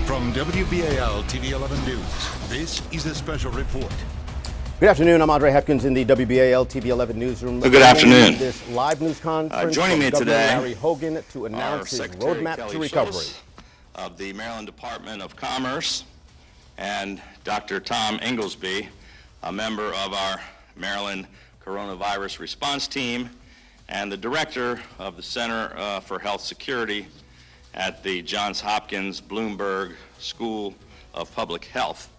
From WBAL TV 11 News, this is a special report. Good afternoon. I'm Andre Hepkins in the WBAL TV 11 newsroom. Good afternoon. This live news conference joining me Governor today, Larry Hogan to announce his roadmap to recovery. Of the Maryland Department of Commerce, and Dr. Tom Inglesby, a member of our Maryland Coronavirus Response Team, and the director of the Center for Health Security at the Johns Hopkins Bloomberg School of Public Health,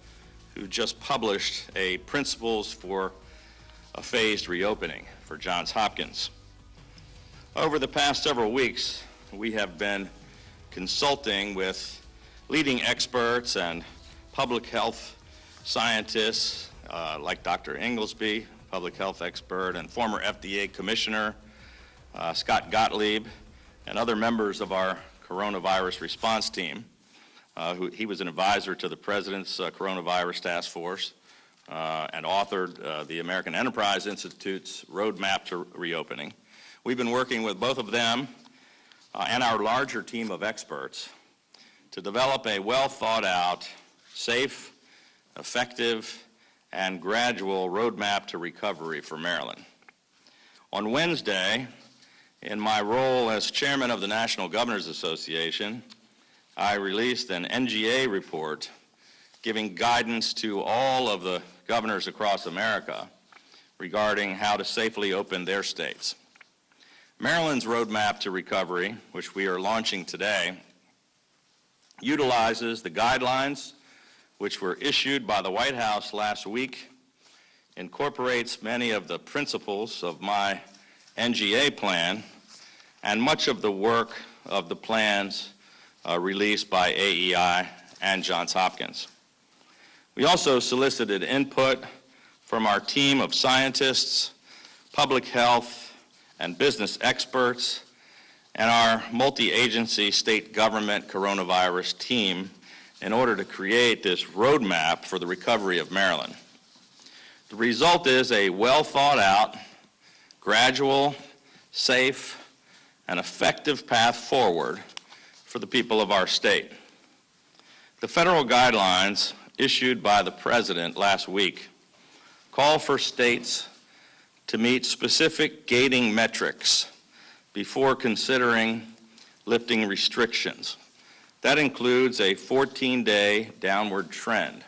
who just published a Principles for a Phased Reopening for Johns Hopkins. Over the past several weeks, we have been consulting with leading experts and public health scientists like Dr. Inglesby, public health expert, and former FDA Commissioner Scott Gottlieb, and other members of our coronavirus response team. He was an advisor to the President's Coronavirus Task Force and authored the American Enterprise Institute's Roadmap to Reopening. We've been working with both of them and our larger team of experts to develop a well-thought-out, safe, effective, and gradual roadmap to recovery for Maryland. On Wednesday, in my role as chairman of the National Governors Association, I released an NGA report giving guidance to all of the governors across America regarding how to safely open their states. Maryland's roadmap to recovery, which we are launching today, utilizes the guidelines which were issued by the White House last week, incorporates many of the principles of my NGA plan, and much of the work of the plans released by AEI and Johns Hopkins. We also solicited input from our team of scientists, public health and business experts, and our multi-agency state government coronavirus team in order to create this roadmap for the recovery of Maryland. The result is a well-thought-out, gradual, safe, and effective path forward for the people of our state. The federal guidelines issued by the President last week call for states to meet specific gating metrics before considering lifting restrictions. That includes a 14-day downward trend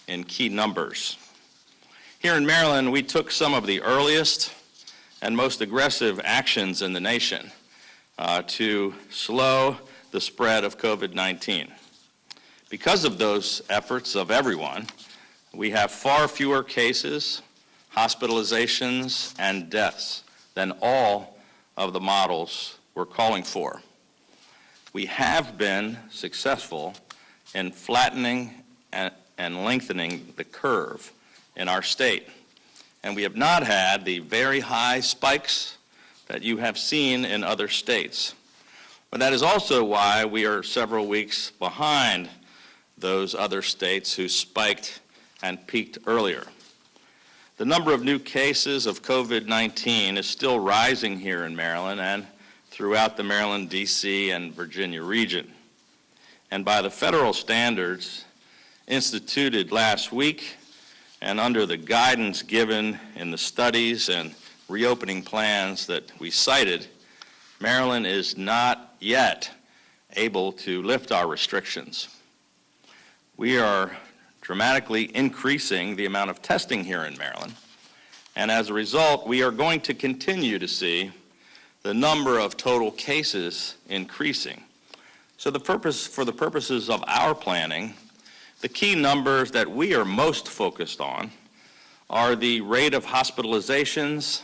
in key numbers. Here in Maryland, we took some of the earliest and most aggressive actions in the nation to slow the spread of COVID-19. Because of those efforts of everyone, we have far fewer cases, hospitalizations, and deaths than all of the models we're calling for. We have been successful in flattening and lengthening the curve in our state, and we have not had the very high spikes that you have seen in other states. But that is also why we are several weeks behind those other states who spiked and peaked earlier. The number of new cases of COVID-19 is still rising here in Maryland and throughout the Maryland, D.C., and Virginia region. And by the federal standards instituted last week and under the guidance given in the studies and reopening plans that we cited, Maryland is not yet able to lift our restrictions. We are dramatically increasing the amount of testing here in Maryland, and as a result, we are going to continue to see the number of total cases increasing. So for the purposes of our planning, the key numbers that we are most focused on are the rate of hospitalizations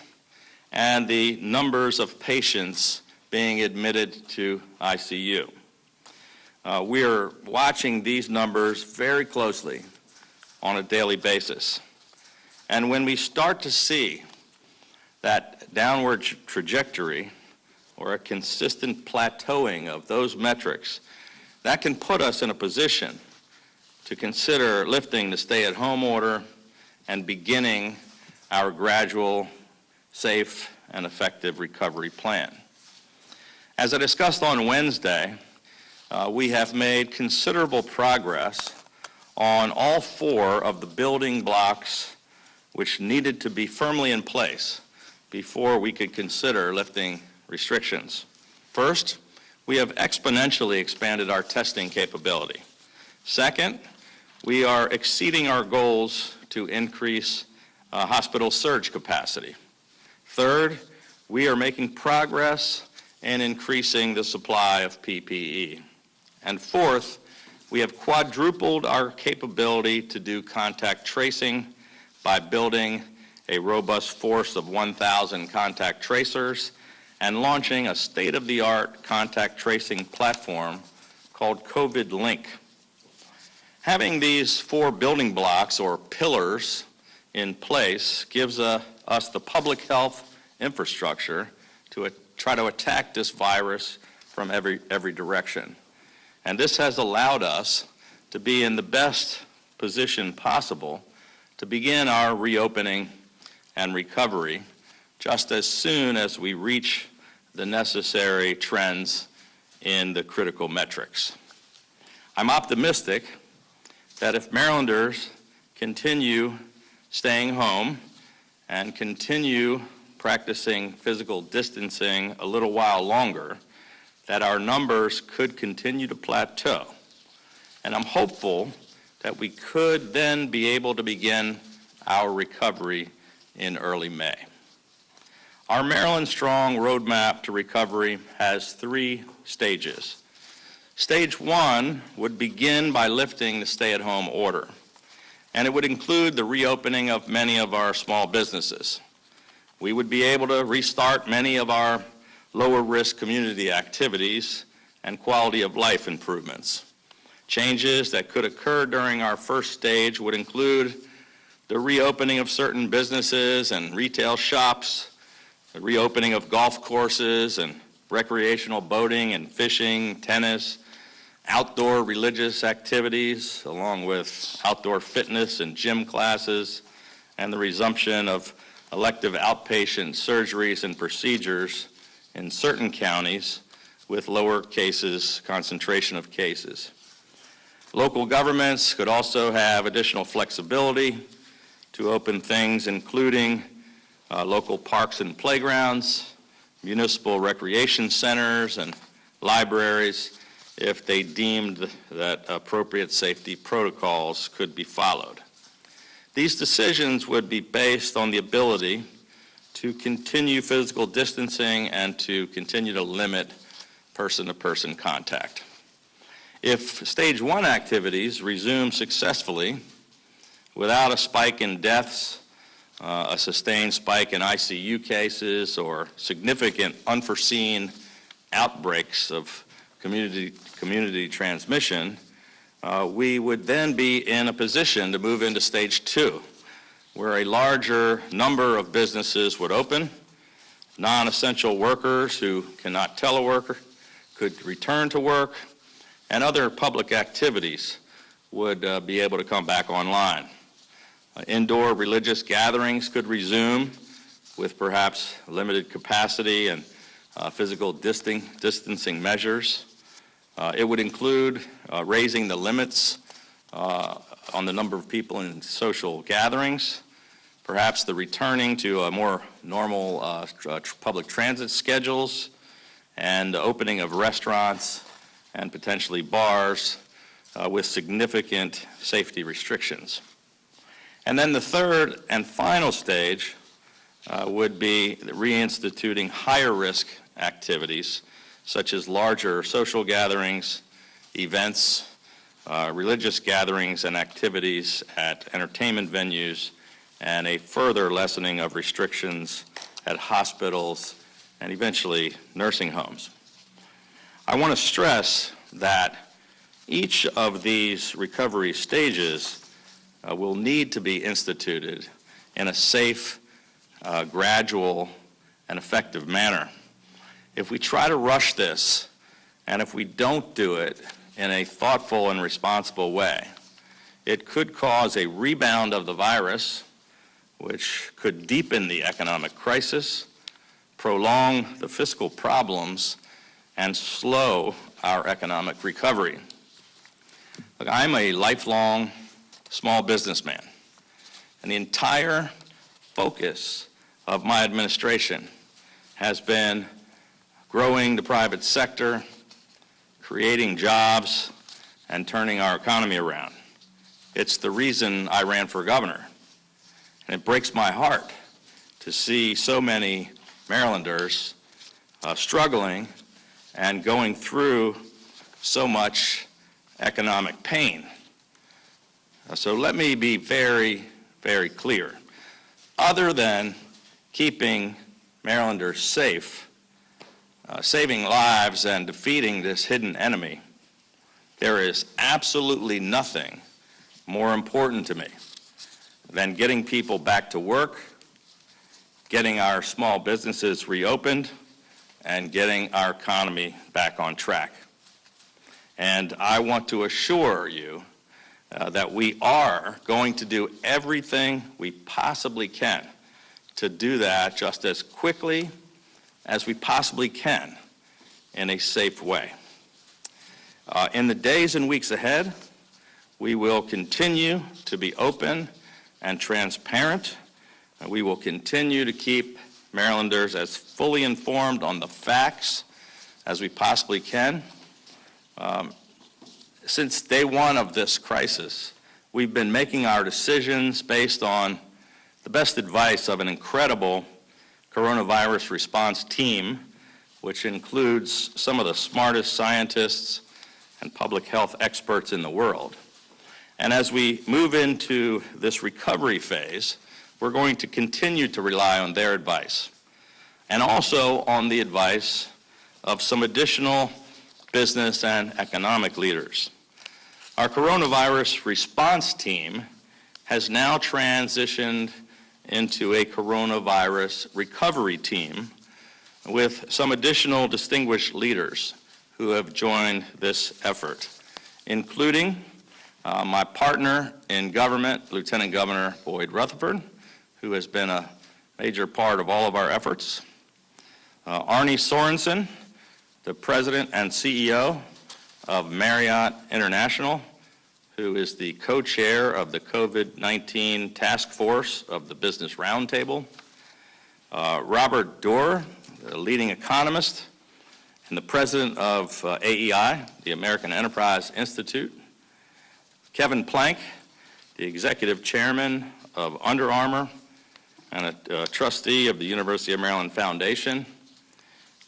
and the numbers of patients being admitted to ICU. We are watching these numbers very closely on a daily basis. And when we start to see that downward trajectory or a consistent plateauing of those metrics, that can put us in a position to consider lifting the stay-at-home order and beginning our gradual, safe, and effective recovery plan. As I discussed on Wednesday, we have made considerable progress on all 4 of the building blocks which needed to be firmly in place before we could consider lifting restrictions. First, we have exponentially expanded our testing capability. Second, we are exceeding our goals to increase hospital surge capacity. Third, we are making progress in increasing the supply of PPE. And fourth, we have quadrupled our capability to do contact tracing by building a robust force of 1,000 contact tracers and launching a state-of-the-art contact tracing platform called COVID Link. Having these 4 building blocks or pillars in place gives us the public health infrastructure to try to attack this virus from every direction. And this has allowed us to be in the best position possible to begin our reopening and recovery just as soon as we reach the necessary trends in the critical metrics. I'm optimistic that if Marylanders continue staying home and continue practicing physical distancing a little while longer, that our numbers could continue to plateau. And I'm hopeful that we could then be able to begin our recovery in early May. Our Maryland Strong roadmap to recovery has 3 stages. Stage 1 would begin by lifting the stay-at-home order, and it would include the reopening of many of our small businesses. We would be able to restart many of our lower-risk community activities and quality of life improvements. Changes that could occur during our first stage would include the reopening of certain businesses and retail shops, the reopening of golf courses and recreational boating and fishing, tennis, outdoor religious activities, along with outdoor fitness and gym classes, and the resumption of elective outpatient surgeries and procedures in certain counties with lower concentration of cases. Local governments could also have additional flexibility to open things including local parks and playgrounds, municipal recreation centers, and libraries if they deemed that appropriate safety protocols could be followed. These decisions would be based on the ability to continue physical distancing and to continue to limit person-to-person contact. If stage 1 activities resume successfully without a spike in deaths, a sustained spike in ICU cases, or significant unforeseen outbreaks of community transmission, we would then be in a position to move into stage 2, where a larger number of businesses would open, non-essential workers who cannot telework could return to work, and other public activities would be able to come back online. Indoor religious gatherings could resume with perhaps limited capacity and physical distancing measures. It would include raising the limits on the number of people in social gatherings, perhaps the returning to a more normal public transit schedules, and the opening of restaurants and potentially bars with significant safety restrictions. And then the third and final stage would be reinstituting higher risk activities such as larger social gatherings, events, religious gatherings and activities at entertainment venues, and a further lessening of restrictions at hospitals and eventually nursing homes. I want to stress that each of these recovery stages will need to be instituted in a safe, gradual, and effective manner. If we try to rush this, and if we don't do it in a thoughtful and responsible way, it could cause a rebound of the virus, which could deepen the economic crisis, prolong the fiscal problems, and slow our economic recovery. Look, I'm a lifelong small businessman, and the entire focus of my administration has been growing the private sector, creating jobs, and turning our economy around. It's the reason I ran for governor. And it breaks my heart to see so many Marylanders struggling and going through so much economic pain. So let me be very, very clear. Other than keeping Marylanders safe, saving lives and defeating this hidden enemy, there is absolutely nothing more important to me than getting people back to work, getting our small businesses reopened, and getting our economy back on track. And I want to assure you that we are going to do everything we possibly can to do that just as quickly as we possibly can in a safe way. In the days and weeks ahead, we will continue to be open and transparent. We will continue to keep Marylanders as fully informed on the facts as we possibly can. Since day one of this crisis, we've been making our decisions based on the best advice of an incredible coronavirus response team, which includes some of the smartest scientists and public health experts in the world. And as we move into this recovery phase, we're going to continue to rely on their advice and also on the advice of some additional business and economic leaders. Our coronavirus response team has now transitioned into a coronavirus recovery team with some additional distinguished leaders who have joined this effort, including my partner in government, Lieutenant Governor Boyd Rutherford, who has been a major part of all of our efforts. Arne Sorensen, the president and CEO of Marriott International, who is the co-chair of the COVID-19 task force of the Business Roundtable. Robert Doar, the leading economist and the president of AEI, the American Enterprise Institute. Kevin Plank, the executive chairman of Under Armour and a trustee of the University of Maryland Foundation.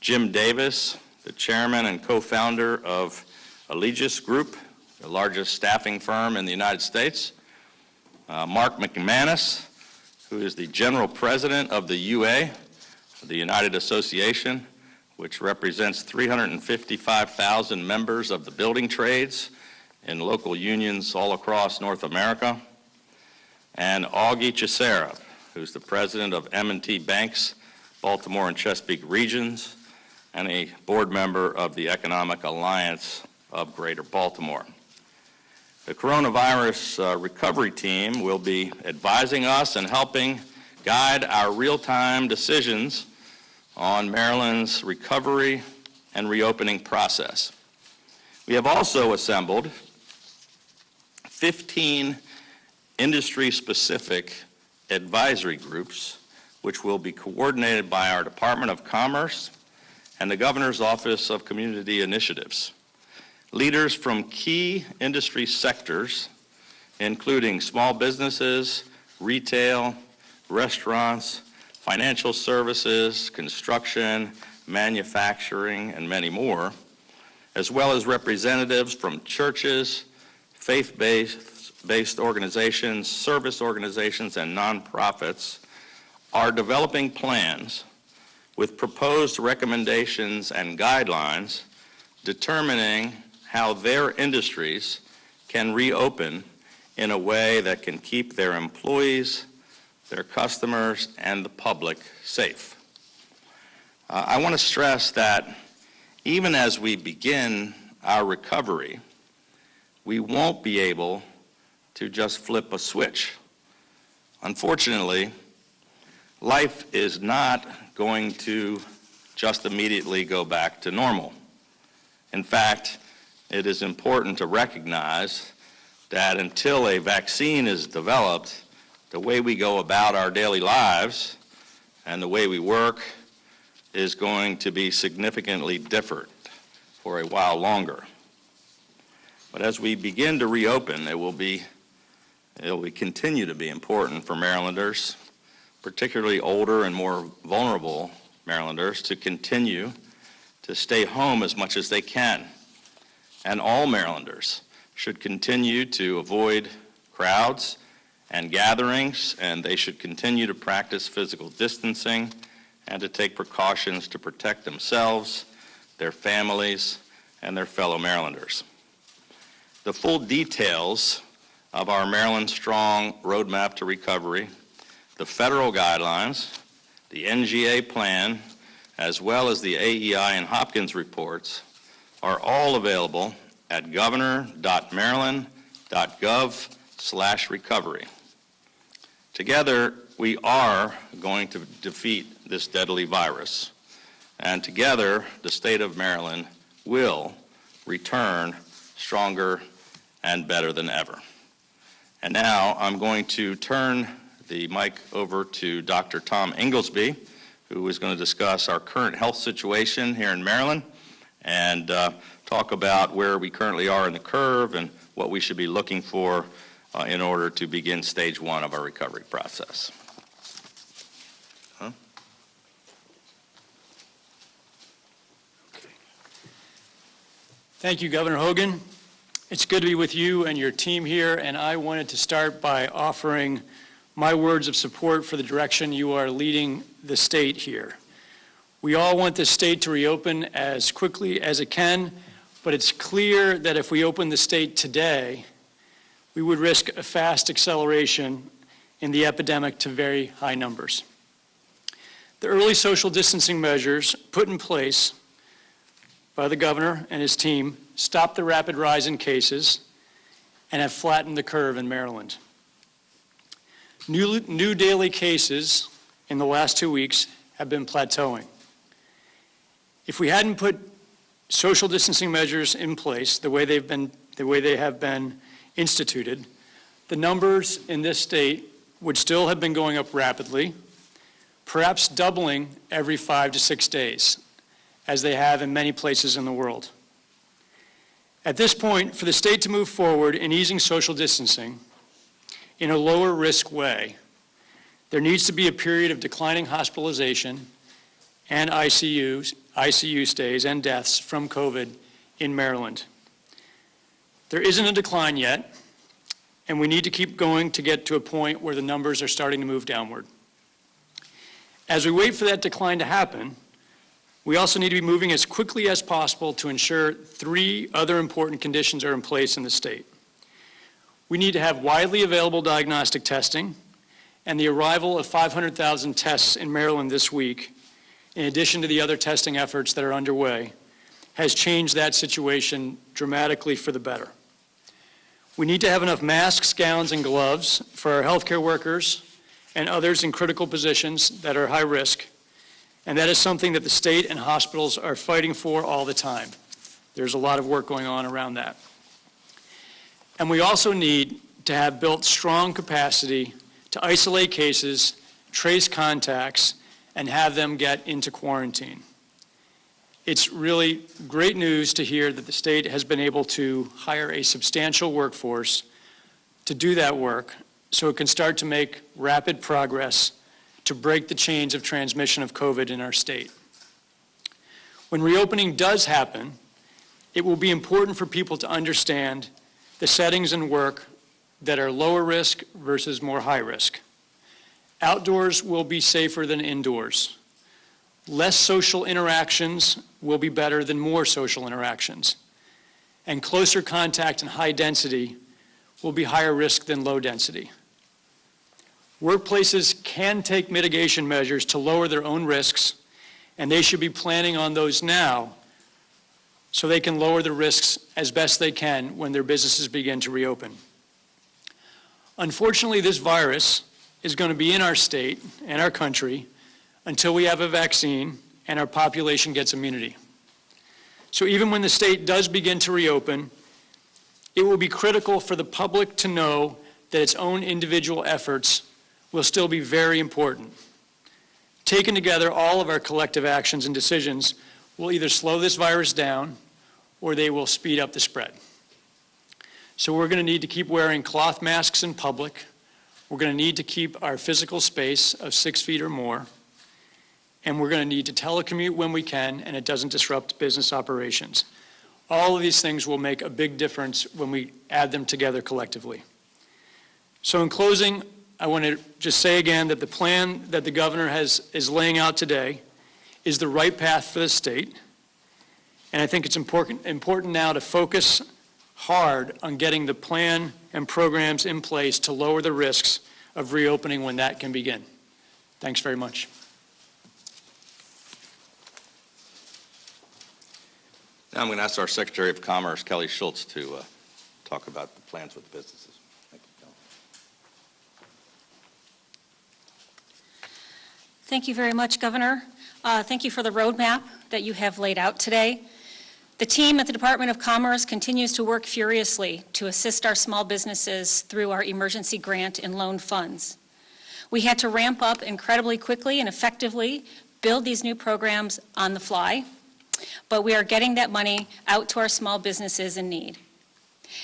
Jim Davis, the chairman and co-founder of Allegis Group, the largest staffing firm in the United States. Mark McManus, who is the general president of the UA, the United Association, which represents 355,000 members of the building trades in local unions all across North America. And Augie Chisera, who's the president of M&T Bank's Baltimore and Chesapeake regions and a board member of the Economic Alliance of Greater Baltimore. The coronavirus recovery team will be advising us and helping guide our real-time decisions on Maryland's recovery and reopening process. We have also assembled 15 industry-specific advisory groups, which will be coordinated by our Department of Commerce and the Governor's Office of Community Initiatives. Leaders from key industry sectors, including small businesses, retail, restaurants, financial services, construction, manufacturing, and many more, as well as representatives from churches, faith-based organizations, service organizations, and nonprofits, are developing plans with proposed recommendations and guidelines determining how their industries can reopen in a way that can keep their employees, their customers, and the public safe. I want to stress that even as we begin our recovery, we won't be able to just flip a switch. Unfortunately, life is not going to just immediately go back to normal. In fact, it is important to recognize that until a vaccine is developed, the way we go about our daily lives and the way we work is going to be significantly different for a while longer. But as we begin to reopen, it will continue to be important for Marylanders, particularly older and more vulnerable Marylanders, to continue to stay home as much as they can. And all Marylanders should continue to avoid crowds and gatherings, and they should continue to practice physical distancing and to take precautions to protect themselves, their families, and their fellow Marylanders. The full details of our Maryland Strong Roadmap to Recovery, the federal guidelines, the NGA plan, as well as the AEI and Hopkins reports are all available at governor.maryland.gov/recovery. Together, we are going to defeat this deadly virus, and together, the state of Maryland will return stronger and better than ever. And now I'm going to turn the mic over to Dr. Tom Inglesby, who is going to discuss our current health situation here in Maryland and talk about where we currently are in the curve and what we should be looking for in order to begin stage one of our recovery process. Thank you, Governor Hogan. It's good to be with you and your team here, and I wanted to start by offering my words of support for the direction you are leading the state here. We all want the state to reopen as quickly as it can, but it's clear that if we open the state today, we would risk a fast acceleration in the epidemic to very high numbers. The early social distancing measures put in place by the governor and his team stopped the rapid rise in cases and have flattened the curve in Maryland. New daily cases in the last 2 weeks have been plateauing. If we hadn't put social distancing measures in place the way they have been instituted, the numbers in this state would still have been going up rapidly, perhaps doubling every 5 to 6 days, as they have in many places in the world. At this point, for the state to move forward in easing social distancing in a lower risk way, there needs to be a period of declining hospitalization and ICU stays and deaths from COVID in Maryland. There isn't a decline yet, and we need to keep going to get to a point where the numbers are starting to move downward. As we wait for that decline to happen, we also need to be moving as quickly as possible to ensure 3 other important conditions are in place in the state. We need to have widely available diagnostic testing, and the arrival of 500,000 tests in Maryland this week, in addition to the other testing efforts that are underway, has changed that situation dramatically for the better. We need to have enough masks, gowns, and gloves for our healthcare workers and others in critical positions that are high risk, and that is something that the state and hospitals are fighting for all the time. There's a lot of work going on around that. And we also need to have built strong capacity to isolate cases, trace contacts, and have them get into quarantine. It's really great news to hear that the state has been able to hire a substantial workforce to do that work so it can start to make rapid progress to break the chains of transmission of COVID in our state. When reopening does happen, it will be important for people to understand the settings and work that are lower risk versus more high risk. Outdoors will be safer than indoors. Less social interactions will be better than more social interactions. And closer contact and high density will be higher risk than low density. Workplaces can take mitigation measures to lower their own risks, and they should be planning on those now so they can lower the risks as best they can when their businesses begin to reopen. Unfortunately, this virus is going to be in our state and our country until we have a vaccine and our population gets immunity. So even when the state does begin to reopen, it will be critical for the public to know that its own individual efforts will still be very important. Taken together, all of our collective actions and decisions will either slow this virus down or they will speed up the spread. So we're going to need to keep wearing cloth masks in public. We're going to need to keep our physical space of 6 feet or more. And we're going to need to telecommute when we can and it doesn't disrupt business operations. All of these things will make a big difference when we add them together collectively. So in closing, I want to just say again that the plan that the governor is laying out today is the right path for the state. And I think it's important now to focus hard on getting the plan and programs in place to lower the risks of reopening when that can begin. Thanks very much. Now I'm going to ask our Secretary of Commerce, Kelly Schultz, to talk about the plans with the businesses. Thank you, Kelly. Thank you very much, Governor. Thank you for the roadmap that you have laid out today. The team at the Department of Commerce continues to work furiously to assist our small businesses through our emergency grant and loan funds. We had to ramp up incredibly quickly and effectively, build these new programs on the fly, but we are getting that money out to our small businesses in need.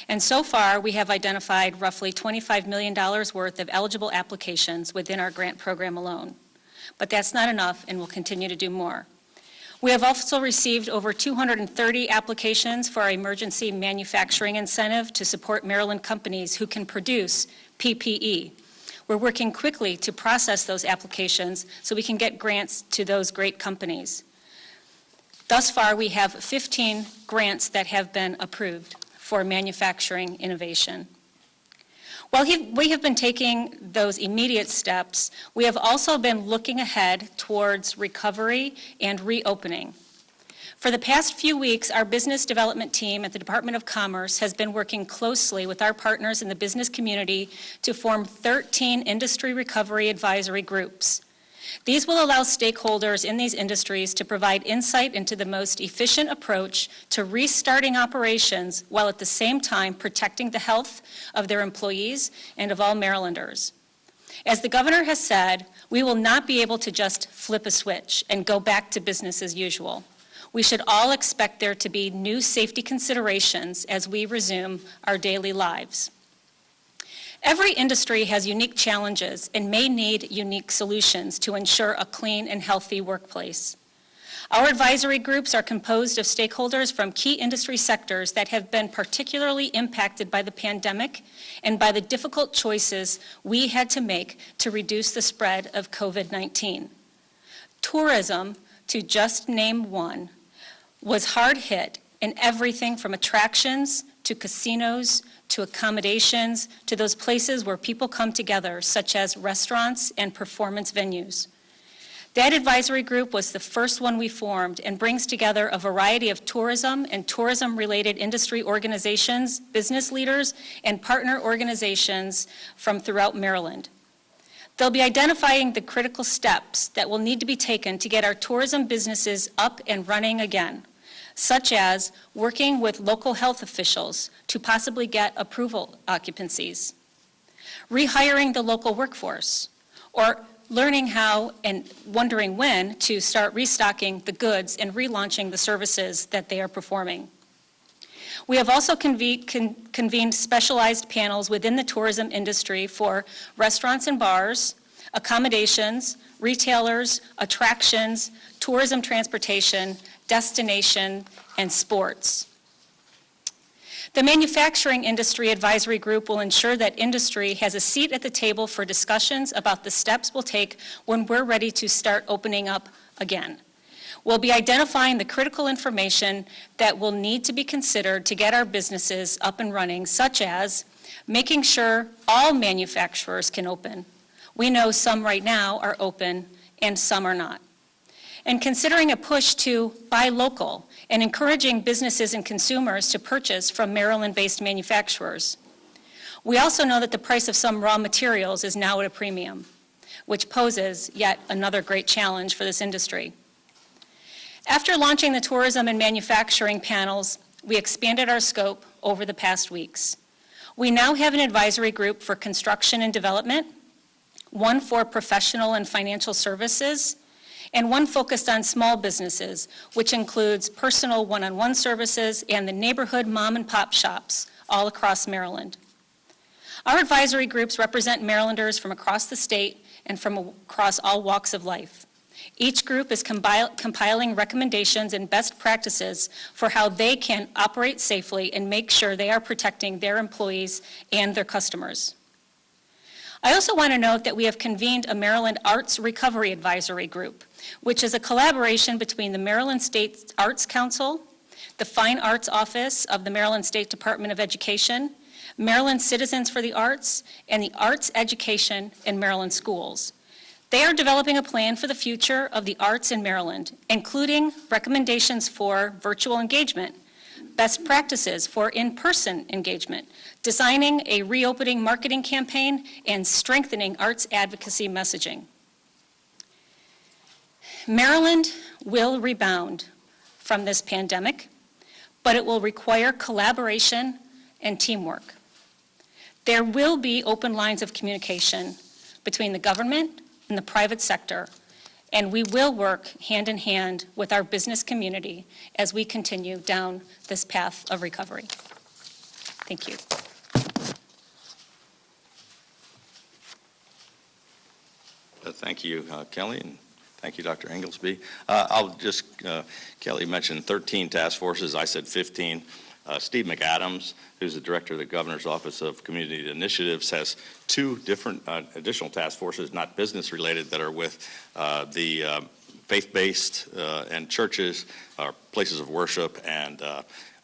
And so far, we have identified roughly $25 million worth of eligible applications within our grant program alone. But that's not enough, and we'll continue to do more. We have also received over 230 applications for our emergency manufacturing incentive to support Maryland companies who can produce PPE. We're working quickly to process those applications so we can get grants to those great companies. Thus far, we have 15 grants that have been approved for manufacturing innovation. While we have been taking those immediate steps, we have also been looking ahead towards recovery and reopening. For the past few weeks, our business development team at the Department of Commerce has been working closely with our partners in the business community to form 13 industry recovery advisory groups. These will allow stakeholders in these industries to provide insight into the most efficient approach to restarting operations while at the same time protecting the health of their employees and of all Marylanders. As the governor has said, we will not be able to just flip a switch and go back to business as usual. We should all expect there to be new safety considerations as we resume our daily lives. Every industry has unique challenges and may need unique solutions to ensure a clean and healthy workplace. Our advisory groups are composed of stakeholders from key industry sectors that have been particularly impacted by the pandemic and by the difficult choices we had to make to reduce the spread of COVID-19. Tourism, to just name one, was hard hit in everything from attractions to casinos to accommodations, to those places where people come together, such as restaurants and performance venues. That advisory group was the first one we formed and brings together a variety of tourism and tourism-related industry organizations, business leaders, and partner organizations from throughout Maryland. They'll be identifying the critical steps that will need to be taken to get our tourism businesses up and running again, such as working with local health officials to possibly get approval occupancies, rehiring the local workforce, or learning how and wondering when to start restocking the goods and relaunching the services that they are performing. We have also convened specialized panels within the tourism industry for restaurants and bars, accommodations, retailers, attractions, tourism transportation, destination, and sports. The Manufacturing Industry Advisory Group will ensure that industry has a seat at the table for discussions about the steps we'll take when we're ready to start opening up again. We'll be identifying the critical information that will need to be considered to get our businesses up and running, such as making sure all manufacturers can open. We know some right now are open and some are not. And considering a push to buy local and encouraging businesses and consumers to purchase from Maryland-based manufacturers. We also know that the price of some raw materials is now at a premium, which poses yet another great challenge for this industry. After launching the tourism and manufacturing panels, we expanded our scope over the past weeks. We now have an advisory group for construction and development, one for professional and financial services, and one focused on small businesses, which includes personal one-on-one services and the neighborhood mom and pop shops all across Maryland. Our advisory groups represent Marylanders from across the state and from across all walks of life. Each group is compiling recommendations and best practices for how they can operate safely and make sure they are protecting their employees and their customers. I also want to note that we have convened a Maryland Arts Recovery Advisory Group, which is a collaboration between the Maryland State Arts Council, the Fine Arts Office of the Maryland State Department of Education, Maryland Citizens for the Arts, and the Arts Education in Maryland Schools. They are developing a plan for the future of the arts in Maryland, including recommendations for virtual engagement, best practices for in-person engagement, designing a reopening marketing campaign, and strengthening arts advocacy messaging. Maryland will rebound from this pandemic, but it will require collaboration and teamwork. There will be open lines of communication between the government and the private sector, and we will work hand in hand with our business community as we continue down this path of recovery. Thank you. Thank you, Kelly, and thank you, Dr. Inglesby. Kelly mentioned 13 task forces. I said 15. Steve McAdams, who's the director of the Governor's Office of Community Initiatives, has 2 different additional task forces, not business-related, that are with the faith-based and churches, places of worship, and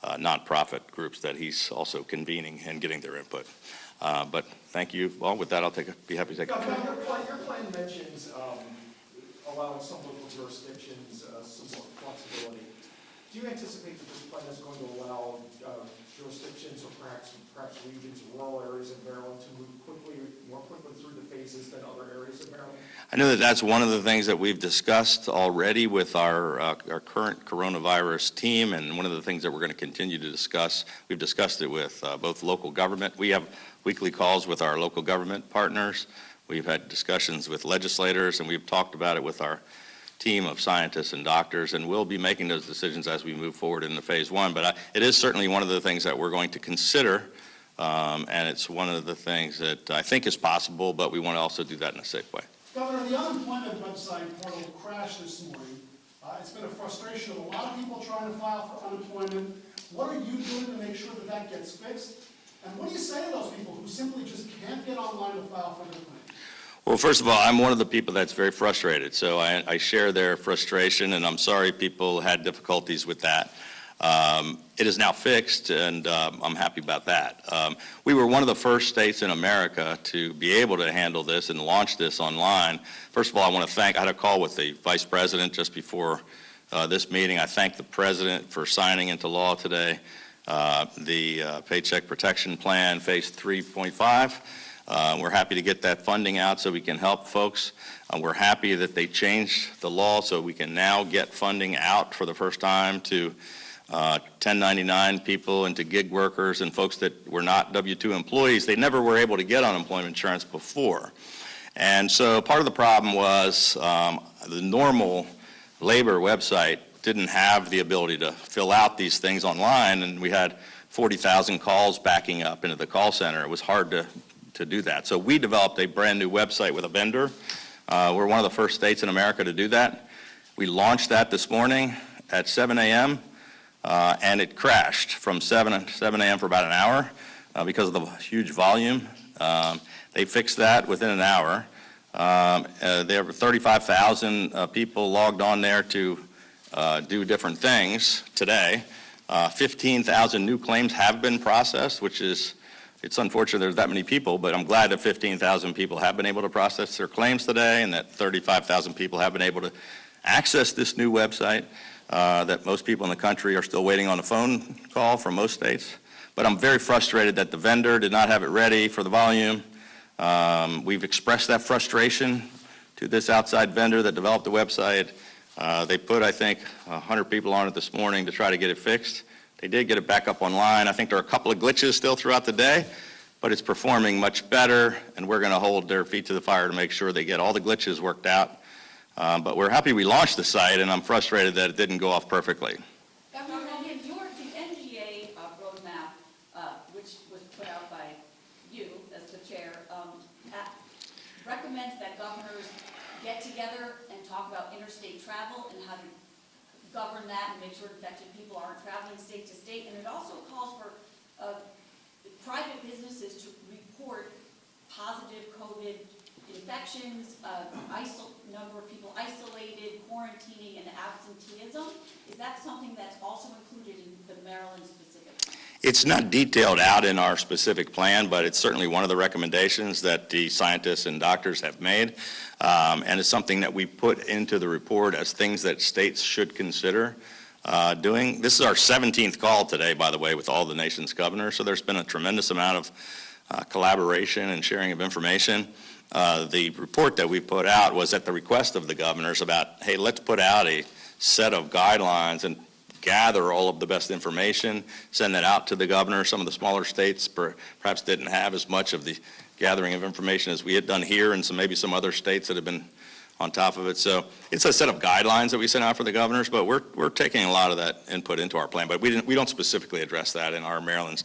nonprofit groups that he's also convening and getting their input. But thank you. Well, with that, be happy to take a Your plan mentions allowing some local jurisdictions some more flexibility. Do you anticipate that this plan is going to allow jurisdictions or perhaps regions, rural areas of Maryland to move more quickly through the phases than other areas of Maryland? I know that that's one of the things that we've discussed already with our current coronavirus team, and one of the things that we're going to continue to discuss. We've discussed it with both local government. We have weekly calls with our local government partners. We've had discussions with legislators, and we've talked about it with our team of scientists and doctors, and we'll be making those decisions as we move forward into phase 1. But it is certainly one of the things that we're going to consider, and it's one of the things that I think is possible, but we want to also do that in a safe way. Governor, the unemployment website portal crashed this morning. It's been a frustration of a lot of people trying to file for unemployment. What are you doing to make sure that that gets fixed? And what do you say to those people who simply just can't get online to file for their claim? Well, first of all, I'm one of the people that's very frustrated, so I share their frustration, and I'm sorry people had difficulties with that. It is now fixed, and I'm happy about that. We were one of the first states in America to be able to handle this and launch this online. First of all, I had a call with the Vice President just before this meeting. I thank the President for signing into law today the Paycheck Protection Plan, Phase 3.5. We're happy to get that funding out so we can help folks. We're happy that they changed the law so we can now get funding out for the first time to 1099 people and to gig workers and folks that were not W-2 employees. They never were able to get unemployment insurance before. And so part of the problem was the normal labor website didn't have the ability to fill out these things online, and we had 40,000 calls backing up into the call center. It was hard to do that. So we developed a brand new website with a vendor. We're one of the first states in America to do that. We launched that this morning at 7 a.m. And it crashed from 7 a.m. for about an hour because of the huge volume. They fixed that within an hour. There were 35,000 people logged on there to do different things today. 15,000 new claims have been processed, which is, it's unfortunate there's that many people, but I'm glad that 15,000 people have been able to process their claims today, and that 35,000 people have been able to access this new website. That most people in the country are still waiting on a phone call from most states. But I'm very frustrated that the vendor did not have it ready for the volume. We've expressed that frustration to this outside vendor that developed the website. They put, I think, 100 people on it this morning to try to get it fixed. They did get it back up online. I think there are a couple of glitches still throughout the day, but it's performing much better, and we're going to hold their feet to the fire to make sure they get all the glitches worked out. But we're happy we launched the site, and I'm frustrated that it didn't go off perfectly. Governor Hogan, the NGA roadmap, which was put out by you as the chair, recommends that governors get together and talk about interstate travel and how to govern that and make sure infected people aren't traveling state to state. And it also calls for private businesses to report positive COVID infections, number of people isolated, quarantining, and absenteeism. Is that something that's also included in the Maryland specific? It's not detailed out in our specific plan, but it's certainly one of the recommendations that the scientists and doctors have made. And it's something that we put into the report as things that states should consider doing. This is our 17th call today, by the way, with all the nation's governors. So there's been a tremendous amount of collaboration and sharing of information. The report that we put out was at the request of the governors about, hey, let's put out a set of guidelines and gather all of the best information, send that out to the governor. Some of the smaller states perhaps didn't have as much of the gathering of information as we had done here, and maybe some other states that have been on top of it. So it's a set of guidelines that we sent out for the governors, but we're taking a lot of that input into our plan. But we don't specifically address that in our Maryland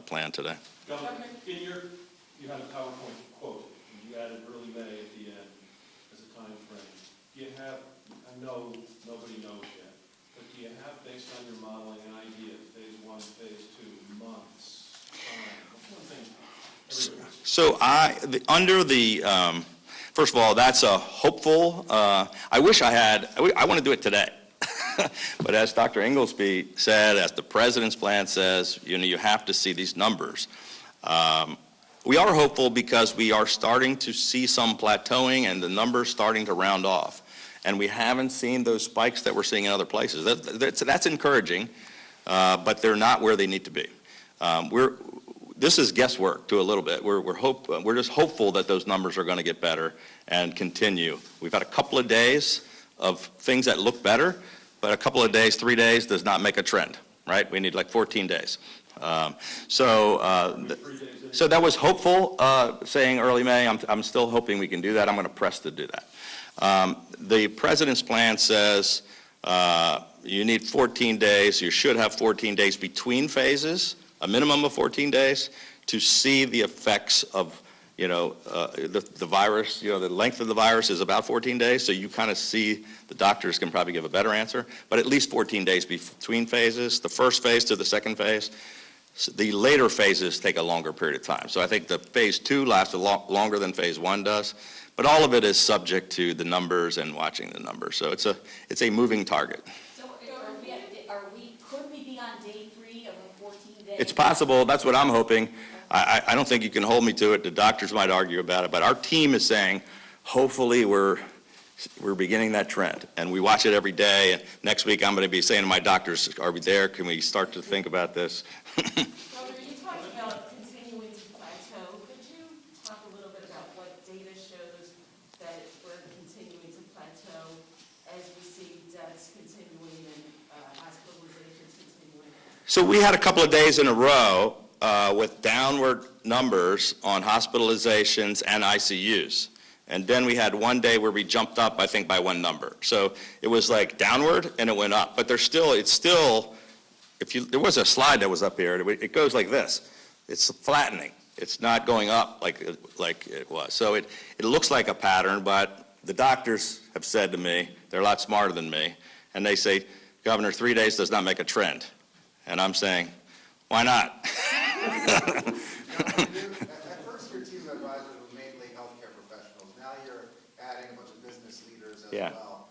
plan today. Governor, you had a PowerPoint quote, and you added early May at the end as a time frame. Do you have, I know nobody knows yet, but do you have, based on your modeling, an idea of phase 1, phase 2, months, time? What's one thing? So first of all, that's a hopeful, I wish I want to do it today. But as Dr. Inglesby said, as the president's plan says, you have to see these numbers. We are hopeful because we are starting to see some plateauing and the numbers starting to round off. And we haven't seen those spikes that we're seeing in other places. That's encouraging, but they're not where they need to be. This is guesswork to a little bit. We're just hopeful that those numbers are going to get better and continue. We've had a couple of days of things that look better, but a couple of days, 3 days, does not make a trend, right? We need like 14 days. So that was hopeful, saying early May. I'm still hoping we can do that. I'm going to press to do that. The president's plan says you need 14 days. You should have 14 days between phases, a minimum of 14 days, to see the effects of, the virus. The length of the virus is about 14 days, so you kind of see, the doctors can probably give a better answer, but at least 14 days between phases, the first phase to the second phase. The later phases take a longer period of time. So I think the phase 2 lasts a lot longer than phase 1 does, but all of it is subject to the numbers and watching the numbers. So it's a moving target. So could we be on day 3 of a 14-day? It's possible. That's what I'm hoping. I don't think you can hold me to it. The doctors might argue about it, but our team is saying, hopefully we're beginning that trend, and we watch it every day. And next week I'm going to be saying to my doctors, are we there? Can we start to think about this? Governor, you talked about continuing to plateau. Could you talk a little bit about what data shows that we're continuing to plateau as we see deaths continuing and hospitalizations continuing? So we had a couple of days in a row with downward numbers on hospitalizations and ICUs. And then we had one day where we jumped up, I think, by one number. So it was like downward and it went up. But there was a slide that was up here. It goes like this. It's flattening. It's not going up like it was. So it looks like a pattern, but the doctors have said to me, they're a lot smarter than me, and they say, Governor, 3 days does not make a trend. And I'm saying, why not? At first, your team of advisors were mainly healthcare professionals. Now you're adding a bunch of business leaders as well.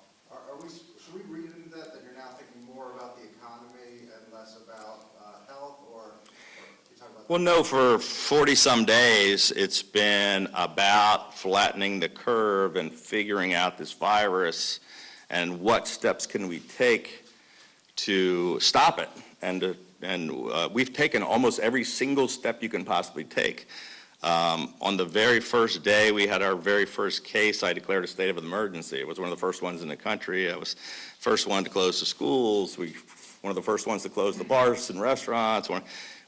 Should we read into that you're now thinking more about the economy and less about health, or you talk about? Well, no, for 40-some days, it's been about flattening the curve and figuring out this virus and what steps can we take to stop it. And we've taken almost every single step you can possibly take. On the very first day we had our very first case, I declared a state of emergency. It was one of the first ones in the country. I was first one to close the schools. One of the first ones to close the bars and restaurants.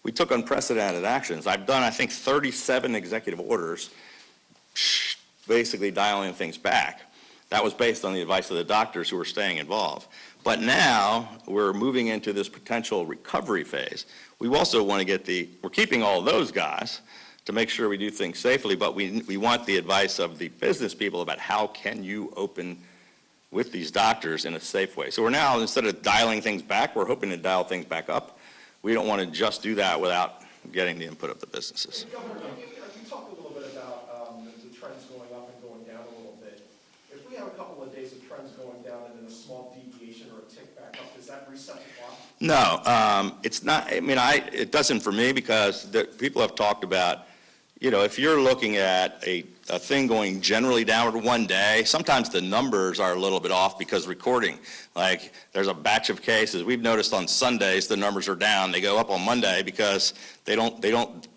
We took unprecedented actions. I've done, I think, 37 executive orders, basically dialing things back. That was based on the advice of the doctors who were staying involved. But now we're moving into this potential recovery phase. We also want to we're keeping all those guys to make sure we do things safely, but we want the advice of the business people about how can you open with these doctors in a safe way. So we're now, instead of dialing things back, we're hoping to dial things back up. We don't want to just do that without getting the input of the businesses. Governor, you talked a little bit about the trends going up and going down a little bit. If we have a couple of days of trends going down and then a small deviation or a tick back up, does that reset the clock? No, it's not. I mean, it doesn't for me, because people have talked about, you know, if you're looking at a thing going generally downward one day, sometimes the numbers are a little bit off because recording, like there's a batch of cases. We've noticed on Sundays the numbers are down. They go up on Monday because they don't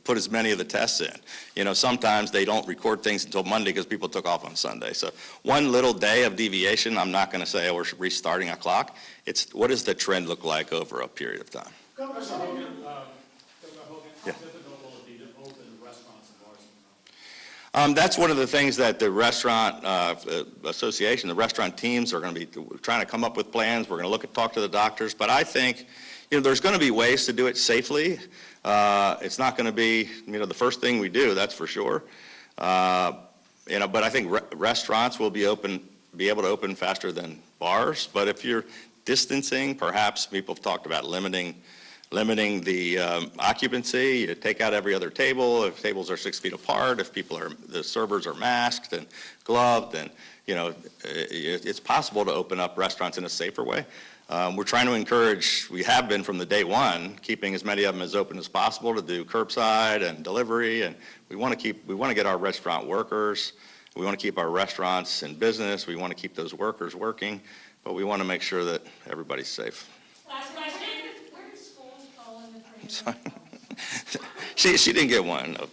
put as many of the tests in. You know, sometimes they don't record things until Monday because people took off on Sunday. So one little day of deviation, I'm not going to say, oh, we're restarting a clock. It's what does the trend look like over a period of time? Governor, Hogan, Yeah. how difficult will it be to open restaurants and bars? That's one of the things that the restaurant association, the restaurant teams are going to be trying to come up with plans. We're going to talk to the doctors, but I think, you know, there's going to be ways to do it safely. It's not going to be, you know, the first thing we do, that's for sure. You know, but I think restaurants will be able to open faster than bars. But if you're distancing, perhaps people have talked about limiting the occupancy. You take out every other table. If tables are 6 feet apart, if the servers are masked and gloved, then, you know, it's possible to open up restaurants in a safer way. We're trying to encourage, we have been from the day one, keeping as many of them as open as possible to do curbside and delivery, and we want to get our restaurant workers, we want to keep our restaurants in business, we want to keep those workers working, but we want to make sure that everybody's safe. Last question. Where do schools fall in the framework? She didn't get one. In keeping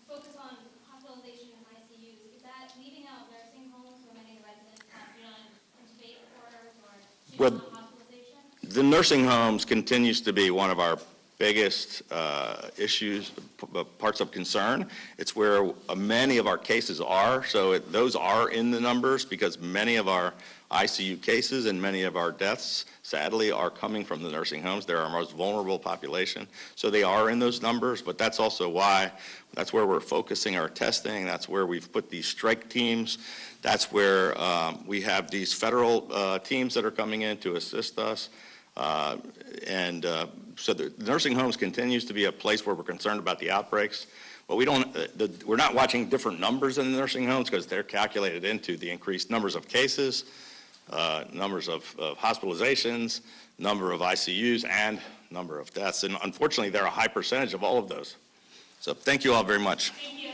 focus on hospitalization and ICUs, is that leaving out nursing homes where many residents have intubate orders or Well, hospitalization? the nursing homes continues to be one of our biggest issues, parts of concern. It's where many of our cases are, so those are in the numbers because many of our ICU cases and many of our deaths, sadly, are coming from the nursing homes. They're our most vulnerable population, so they are in those numbers, but that's also why, that's where we're focusing our testing. That's where we've put these strike teams. That's where we have these federal teams that are coming in to assist us. So the nursing homes continues to be a place where we're concerned about the outbreaks. But we're not watching different numbers in the nursing homes because they're calculated into the increased numbers of cases, numbers of hospitalizations, number of ICUs, and number of deaths. And unfortunately, they're a high percentage of all of those. So thank you all very much. Thank you.